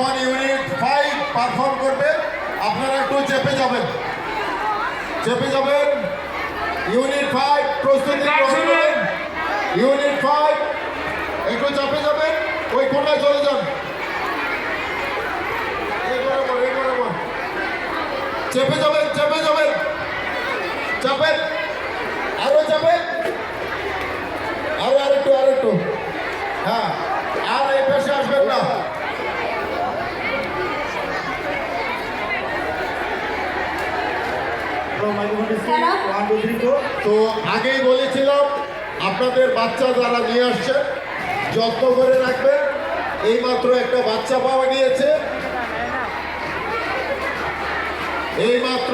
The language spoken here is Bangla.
যখন ইউনিট 5 পারফর্ম করবে আপনারা একটু চেপে যাবেন, চেপে যাবেন। ইউনিট 5 প্রস্তুতি গ্রহণ করুন। ইউনিট 5 একটু চাপে যাবেন, ওই কোনায় চলে যান। চেপে যাবেন, চেপে যাবেন, চাপেন, আরো চাপেন, আরেকটু আরেকটু। হ্যাঁ, আর এই পাশে আসবেন না। তো আগেই বলেছিলাম আপনাদের বাচ্চা যারা নিয়ে আসছে যত্ন করে রাখবেন। এইমাত্র একটা বাচ্চা পাওয়া গিয়েছে, এইমাত্র